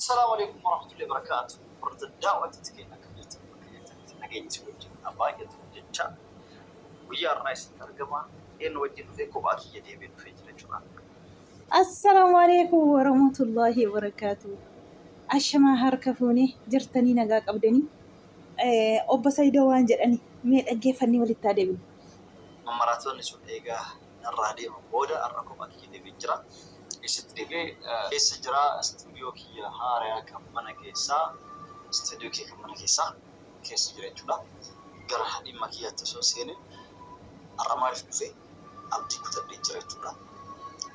السلام عليكم ورحمة الله وبركاته. برد الدعوة تتكينا كبيرت نجيت وجه أباية وجه ويا الرئيس ترجمة إن وجه فيكم باكي يدي بين في جرجنا. السلام عليكم ورحمة الله وبركاته. أشما هركفوني جرتني نجاك أبدني أوبا سيدا وانجرني مين أجيفني وللتعليم. ممراتون نسون إيجا الراديو بودا الرقم باكي يدي بجرا. استدبي استجرا استوديو كي هاريا كمانا كيسا استوديو كي كمانا كيسا كيس جرجنا. جرح دي مكيا تسوسيني الرمارف في أبدي كتب جرجنا.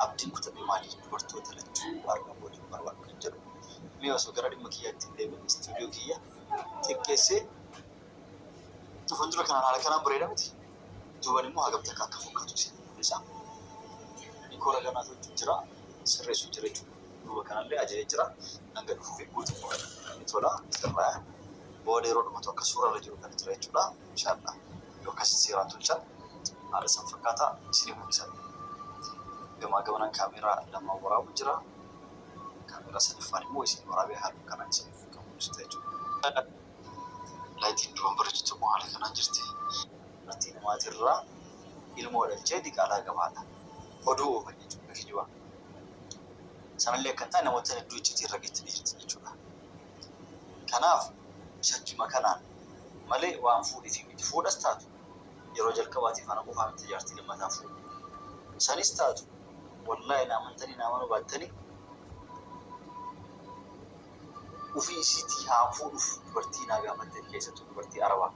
abdiin kutabee maalii dubartoota lachuu argaa waliin barbaadu kan jedhu mee osoo gara dhimma kiyyaatti deebiin istuudiyoo kiyya xiqqeessee fuuldura kanaan haala kanaan bareeda miti duuban immoo hagam takka akka fakkaatu isin isaa nikoola ganaatu jira sirreessu jira jechuudha duuba kanallee ajajee jira hanga dhufuuf guutuu ni tola sirraa booda yeroo dhumatu akka suurarra jiru kan jira jechuudha inshaallah yoo akkasii seeraan tolchan haala san fakkaataa isinii mul'isan. Gama kamera lama warabu jira kamera sadifan mo isin warabe hal kana isin kamu stage lighting drum berjitu mo hal kana jirti nanti matirra ilmo dal jadi kala gabada odu fani kijwa sanalle kanta na wata ne duci ti ragit ni jirti chuda kanaf shajji makana male wa anfudi ti fuda statu yero jalkabati fana ko famti jarti limma tafu sanistatu والله أنا منتني نامنو باتني وفي سيتي هافوف برتي ناقا منتني كيسة برتي أربعة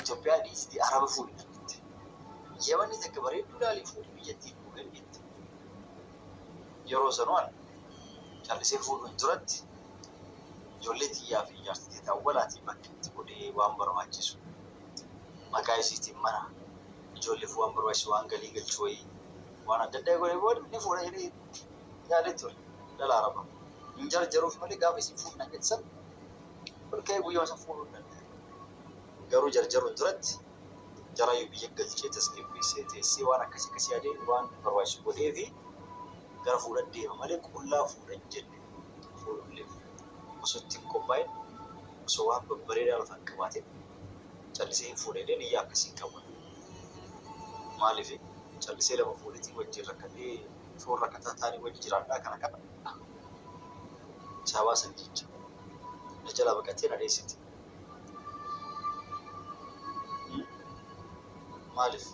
إثيوبيا دي سيتي أربعة فول يمني تكبرين دولالي فول بيجتي بوغل جت يرو سنوان كان لسه فول من جرت جولتي يا في جارتي تاولاتي بكت بودي وامبر ماجسو مكاي سيتي منا ijoollee fuudhan barbaachisu waan galii galchooyi waan adda addaa godhee booda ni fuudha jedhee yaadee ture dhala araba hin jarjaruuf malee gaafa isin fuudhan jettisan olka'ee guyyaa san fuudhuu danda'a garuu jarjaruun duratti jaraayyuu biyya galchee tasgabbeessee teessee waan akkasii yaadee waan barbaachisu godhee fi gara fuudhan deema malee qullaa fuudhan jenne fuudhullee osoo ittiin qophaa'e osoo waan babbareedaa lafaan qabaate callisee hin fuudhee iyyaa akkasii qabu. Maaliif callisee lama fuudhetii wajjin rakkatee foon rakkataa taanii wajji jiraadhaa kana qaba. Sabaa san jecha na jala baqatee na dheessiti. Maaliif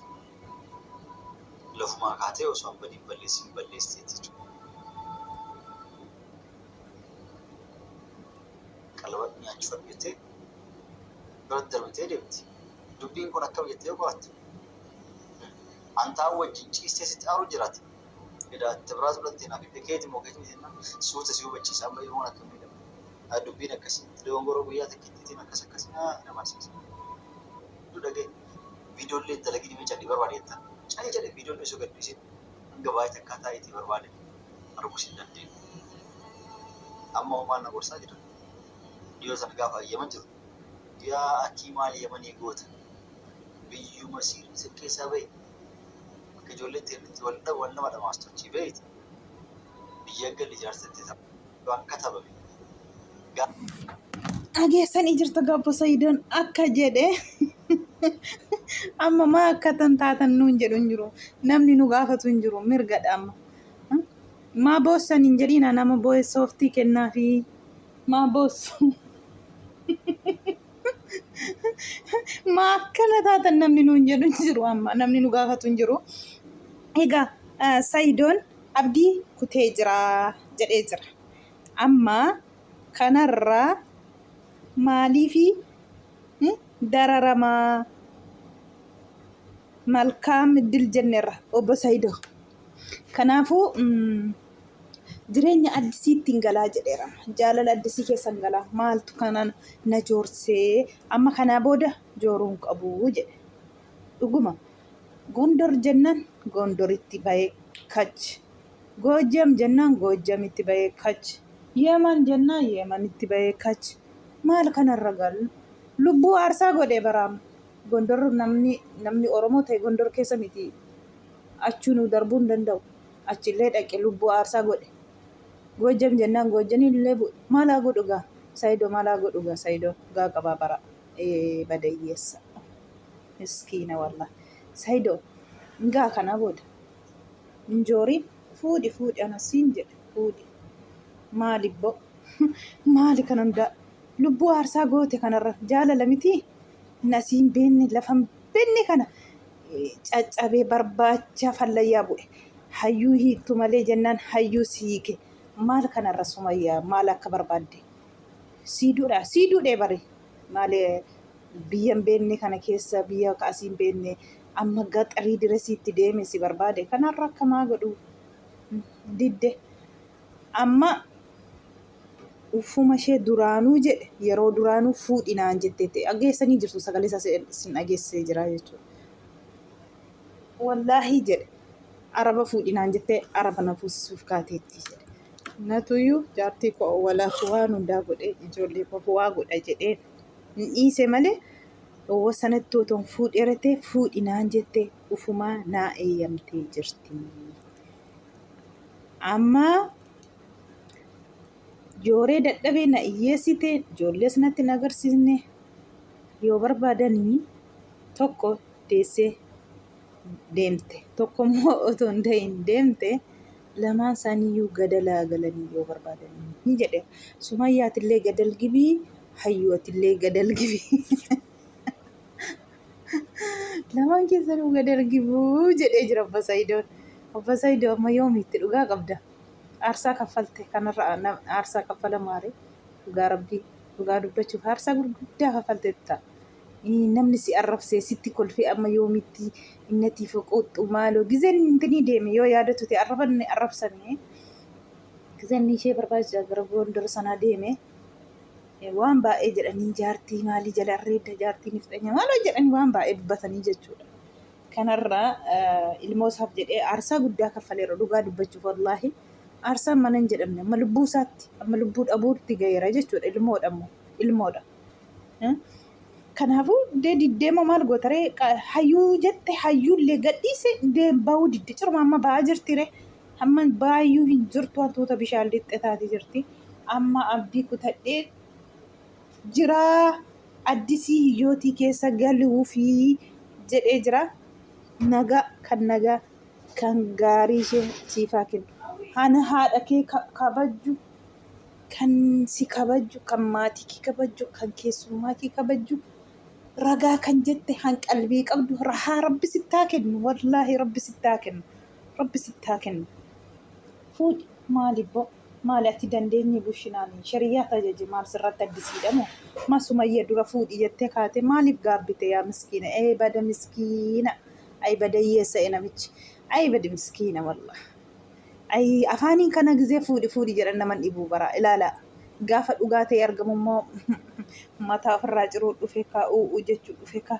lafumaa kaatee osoo hin badiin balleessiin balleessiteeti jechuudha. Qalabatti nyaachuu argattee biratti darbitee deemti. Dubbiin kun akkam jettee qo'atte. Anta wajjin ciistee sitti aaru jiraate. Idaatti biraas fudhattee naaf itti keeti moo keeti miti suuta si hubachiisa amma ilmoon akka miidhamu. Dubbiin akkasii dogongoroo guyyaa tokkittiin akkasii nama asiisa. Dhagee viidiyoollee dalagii meeshaa barbaadeettan. Cayii jedhee viidiyoollee osoo gadhiisin hanga baay'ee akkaataa itti barbaade arguus hin dandeenye. Amma homaan na gorsaa jira. Dhiyoo sana gaafa ayyaman jiru. Yaa akii maal yamanii goota. Biyyuma siirri keessaa bahe. Ijoollee teenitti wal nama dhamaastochi beekti. Biyya galii jaarsatti waan katabame. Ageessanii jirtu gabbo Sayidoon akka jedhe amma maa akkatan taatan nuun jedhu hin jiru. Namni nu gaafatu hin jiru mirgadha amma. Maa boossan hin jedhina nama boo'e sooftii kennaa fi maa boossu. Maa akkana taatan namni nuun jedhu hin jiru amma namni nu gaafatu hin jiru. Egaa Sayidoon abdii kutee jira jedhee jira. Amma kanarraa maaliifi dararamaa malkaam dil jenneerra obbo Sayidoo. Kanaafuu jireenya addisiitti hin galaa jedheera. Jaalala addisii keessa hin galaa. Maaltu kanaan na joorsee amma kanaa booda jooruun qabu jedhe. Dhuguma. Gondor jennaan Gondoritti bahee kach. Goojjam jennaan Goojjamitti bahee kach. Yeman jennaan Yemanitti bahee kach. Maal kanarra galu? Lubbuu aarsaa godhee baraama. Gondor namni Oromoo ta'e Gondor keessa miti. Achuu nu darbuu hin danda'u. Achillee dhaqee lubbuu aarsaa godhe. Goojjam jennaan goojjanillee maalaa godhu gaa Saayidoo maalaa godhu gaa Saayidoo gaa qabaa bara badayyeessa miskiina wallah Saayidoo gaa kana booda injooriin fuudhi anasiin jedhe fuudhi maali bo maali kan hundaa lubbuu aarsaa goote kanarra jaalala miti nasiin beenne lafan beenne kana caccabee barbaacha fallayyaa bu'e hayyuu hiiktu malee jennaan hayyuu siike maal kanarra Sumayyaa maal akka barbaadde siiduudhee bare maalee biyyan beenne kana keessa biyya kaasiin beenne amma gaxarii diresiitti deeme si barbaade kanarra akka maa godhu didde amma uffuma ishee duraanuu jedhe yeroo duraanuu fuudhinaan jetteetti dhageessanii jirtu sagalee isaa sin dhageessee jira jechuudha. Wallaahi jedhe araba fuudhinaan jettee araba na fuusisuuf kaateetti jedhe. Natuyyuu jaartii koo walaaf waan hundaa godhe ijoollee koo waa godha jedhee hin dhiise malee dhowwa sanatti otoon fuudheeratee fuudhinaan jettee ufumaa naa eeyyamtee jirti. Amma jooree dadhabee na iyyeessite ijoollee sanatti na agarsiisne yoo barbaadanii tokko deessee deemte tokko immoo otoo hin ta'in deemte lamaan isaaniiyyuu gadalaa galanii yoo barbaadanii ni jedhe Sumayyaatillee gadal gibii hayyuutillee gadal gibii lamaan keessanuu gadal gibuu jedhee jira Obbo Saayidoon. Obbo Saayidoo amma yoomiitti dhugaa qabda aarsaa kaffalte kanarra aarsaa kaffala maaree dhugaa rabbii dhugaa dubbachuuf aarsaa gurguddaa kaffalteetta. Namni si arrabsee sitti kolfee amma yoomitti innati foqooxxu maaloo gizeen intinii deeme yoo yaadatu ta'e arrabanne arrabsame gizeen ishee barbaachisaa gara Gondar sanaa deeme waan baay'ee jedhanii jaartii maalii jala arreedda jaartii nifxanya maaloo jedhanii waan baay'ee dubbatanii jechuudha. Kanarraa ilmoo isaaf jedhee aarsaa guddaa kaffaleera dhugaa dubbachuuf wallaahi aarsaan mana hin jedhamne amma lubbuu isaatti amma lubbuu dhabuutti gaheera jechuudha ilmoodha. Kanaafuu diddeema maal gootaree hayyuu jette hayyuullee gadhiise baa'uu didde cirma amma ba'aa jirtire amma baay'uu hin jirtu wantoota bishaan lixxe taate jirti amma abdii kutadhee jiraa addisii hiyyootii keessa galuufi jedhee jira. Nagaa kan gaarii ishee siifaa kennu hana haadha kee kabajju kan si kabajju kan maatii kee kabajju kan keessummaa kee kabajju ragaa kan jette han qalbii qabdu rahaa rabbi sittaa kennu wallaahi rabbi sittaa kennu fuudhi maalibboo maali ati dandeenye bushinaanii shariyaa tajaajila maal sirratti addisiidhamu ma Sumayyaa dura fuudhi jettee kaate maaliif gaabbite yaa miskiina bada miskiina. Ay badayyeessa namichi ay badi miskiina wallah ay afaaniin kana gizee fuudhi jedhan naman dhibuu bara ilaala gaafa dhugaa ta'e argamu immoo mataa ofirraa ciruu dhufe kaa jechuu dhufe kaa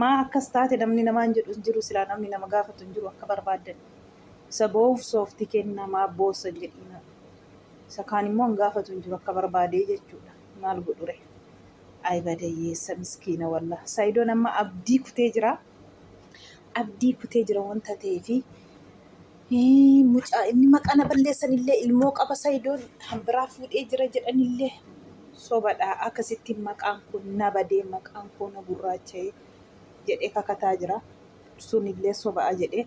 maa akkas taate namni namaan jedhu jiru silaa namni nama gaafatu hin jiru akka barbaadan isa boof soofti kennamaa boossa jedhina isa kaan immoo gaafatu hin jiru akka barbaadee jechuudha maal godhure ay badayyeessa miskiina wallah Saayidoon amma abdii kutee jira wanta ta'eefi mucaa inni maqana balleessanillee ilmoo qaba Saayidoon hambiraa fuudhee jira jedhanillee sobadhaa akkasitti maqaan kun na badee maqaan koo na gurraacha'ee jedhee kakataa jira sunillee sobaa jedhee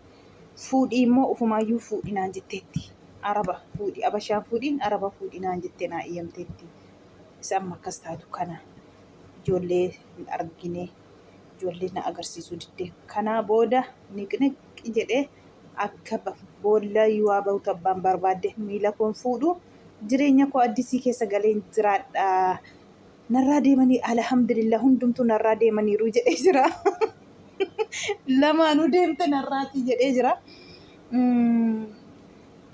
fuudhii immoo ufumaayyuu fuudhinaan jetteetti araba fuudhii abashaan fuudhiin araba fuudhinaan jettee naa eeyyamteetti isa amma akkas taatu kana. Ijoollee argine ijoollee na agarsiisuu didde kanaa booda niqniqi jedhee akka boolla yoo bahu tabbaan barbaadde miila koon fuudhu jireenya koo addisii keessa galeen jiraadha narraa deemanii alhamdulillah hundumtuu narraa deemaniiru jedhee jira lamaanuu deemte narraati jedhee jira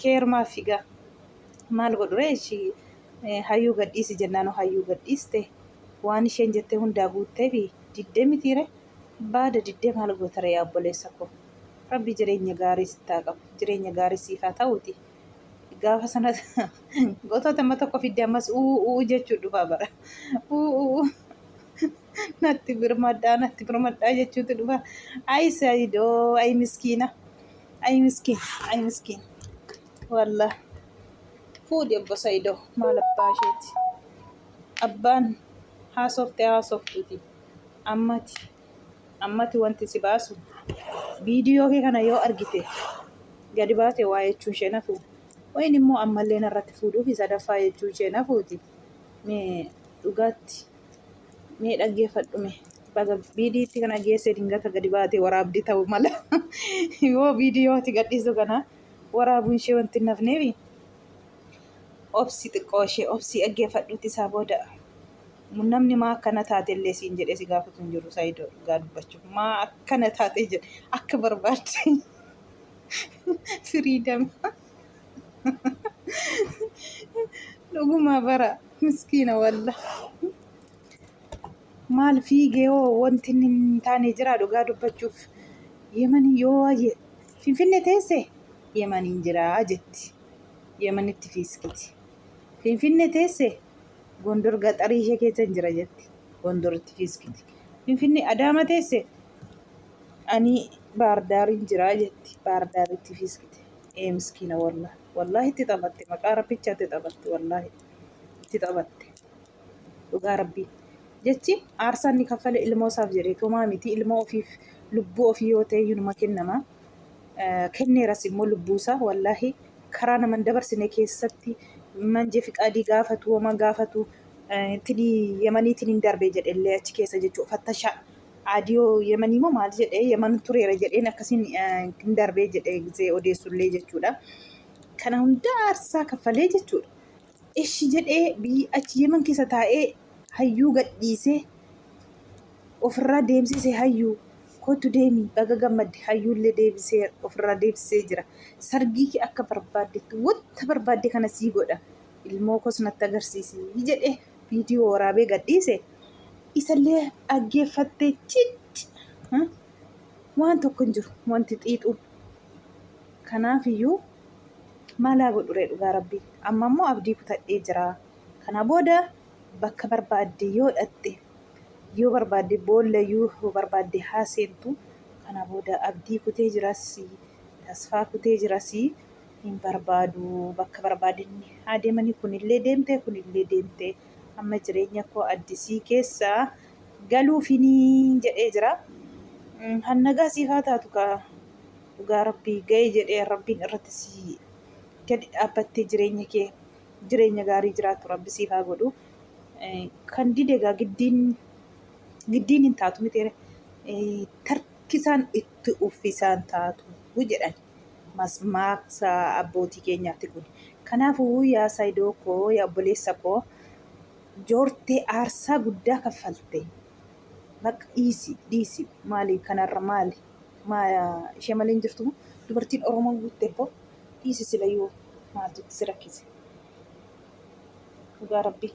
keerumaa figaa maal godhure hayyuu gadhiisi jennaanoo hayyuu gadhiiste. Waan isheen jettee hundaa guuttee fi diddee mitiire baada diddee maal gootare yaa obboleessa koo rabbi jireenya gaarii sittaa qabu jireenya gaarii siifaa ta'uuti gaafa sana gootota amma tokko fidde ammas jechuu dhufaa bara natti birmadhaa jechuutu dhufa ay Saayidoo ay miskiin wallah fuudhi obbo Saayidoo maal abbaa isheeti. Abbaan haasoftuuti. Ammati wanti si baasu viidiyoo kee kana yoo argite gadi baate waa jechuun ishee nafu. Wayin immoo ammallee narratti fuudhuufi sadaffaa jechuu ishee nafuuti. Mee dhugaatti mee dhaggeeffadhume baga viidiyooti kana geesse dingata gadi baate waraabdi ta'u mala yoo viidiyooti gadhiisu kana waraabuun ishee wanti nafneefi obsi xiqqoo ishee obsi dhaggeeffadhuuti isaa booda namni maa akkana taate illee siin jedhee si gaafatu hin jiru. Saayidoo dhugaa dubbachuuf maa akkana taate jedhe akka barbaadde firiidam dhuguma bara miskiina walla maal fiigee hoo wanti hin taane jira dhugaa dubbachuuf. Yemanii yoo Finfinnee teesse Yemaniin jiraa jetti. Yemanitti fiiskiti. Finfinnee teesse Gondor gaxarii ishee keessa hin jira jetti. Gondoritti fiiskiti. Finfinnee Adaama teesse ani Baardaariin jiraa jetti. Baardaaritti fiiskiti. Miskiina wallahi itti taphatte maqaa rabbicha itti taphatte wallahi itti taphatte dhugaa rabbii jechi aarsaa inni kaffale ilmoo isaaf jedhee tumaa miti ilmoo ofiif lubbuu ofii yoo ta'e yunuma kennama. Kenneeras immoo lubbuusaa wallahi karaa naman dabarsine keessatti manjee fiqaadii gaafatu homaa gaafatu tini Yemaniitiin hin darbe jedhellee achi keessa jechuudha. Fattashaa aadiyoo Yemanii moo maal jedhee Yeman tureera jedheen akkasiin hin darbee jedhee gisee odeessullee jechuudha. Kana hunda aarsaa kaffalee jechuudha. Ishi jedhee achi Yeman keessa taa'ee hayyuu gadhiisee ofirraa deemsisee hayyuu kootu deemi baga gammadde hayyuullee deebisee ofirraa deebisee jira. Sargii kee akka barbaaddetti wanta barbaadde kana sii godha. Ilmoo koos natti agarsiisi jedhee viidiyoo waraabee gadhiise. Isallee dhaggeeffattee citti waan tokko hin jiru wanti xiixuun. Kanaafiyyuu maalaa godhure dhugaa rabbii. Amma immoo abdii kutadhee jira. Kana booda bakka barbaadde yoo dhatte yoo barbaadde boolla yoo barbaadde haa seentu. Kana booda abdii kutee jiras tasfaa kutee jiras hin barbaadu bakka barbaadde haa deemanii kunillee deemte amma jireenya koo addisii keessaa galuufinii jedhee jira. Hannagaa siif haa taatu kaa dhugaa rabbii ga'ee jedhee rabbiin irratti si gadi dhaabbattee jireenya gaarii jiraatu rabbi siif haa godhu. Kan didegaa giddiin hin taatu miti tarkisaan itti uffisaan taatu jedhan masmaaksa abbootii keenyaatti kun. Kanaafuu yaa Saayidoo koo yaa obboleessa koo joortee aarsaa guddaa kaffalte. Bakka dhiisi maali kanarra maali ishee malee hin jirtu dubartiin Oromoo guuttee boo dhiisi silayyuu maaltu si rakkise dhugaa rabbii.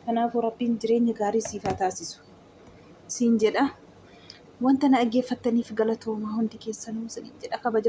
Kanaafuu rabbiin jireenya gaarii siif haa taasisu siin jedha. Wanta na dhaggeeffattaniif galatoomaa hundi keessanuu siin jedha kabaja.